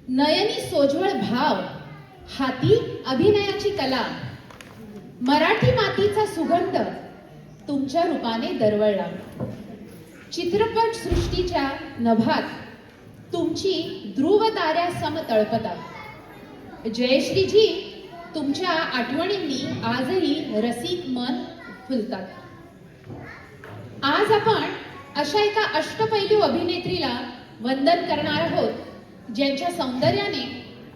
नयनी सोज्वळ भाव, हाती अभिनयाची कला, मराठी मातीचा सुगंध तुमच्या रूपाने दरवळला. चित्रपट सृष्टीच्या नभात तुमची ध्रुव ताऱ्यासम तळपतात. जयश्रीजी, तुमच्या आठवणींनी आजही रसिक मन फुलतात. आज आपण अशा एका अष्टपैलू अभिनेत्रीला वंदन करणार आहोत, ज्यांच्या सौंदर्याने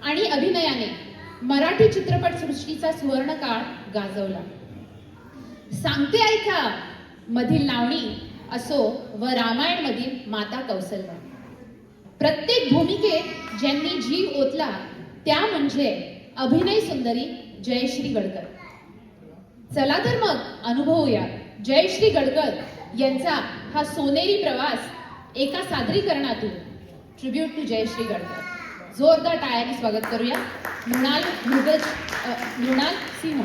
आणि अभिनयाने मराठी चित्रपट सृष्टीचा सुवर्णकाळ गाजवला. सांगते ऐका मधील लावणी असो व रामायण मधील माता कौसल्या, प्रत्येक भूमिकेत ज्यांनी जीव ओतला त्या म्हणजे अभिनय सुंदरी जयश्री गडकर. चला तर मग अनुभवूया जयश्री गडकर यांचा हा सोनेरी प्रवास एका सादरीकरणातून. Tribute to Jayashree Gadkar. जोरदार टाळ्यांनी स्वागत करूया मृणाल सिंह.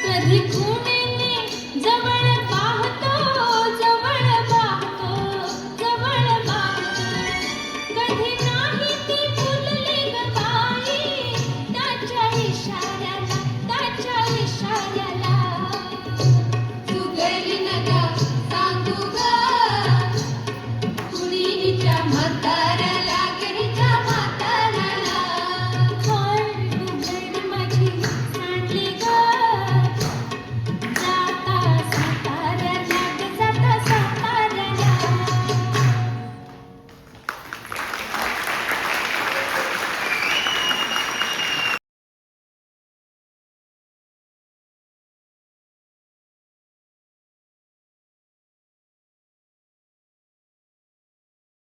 कधी कुणी जवळ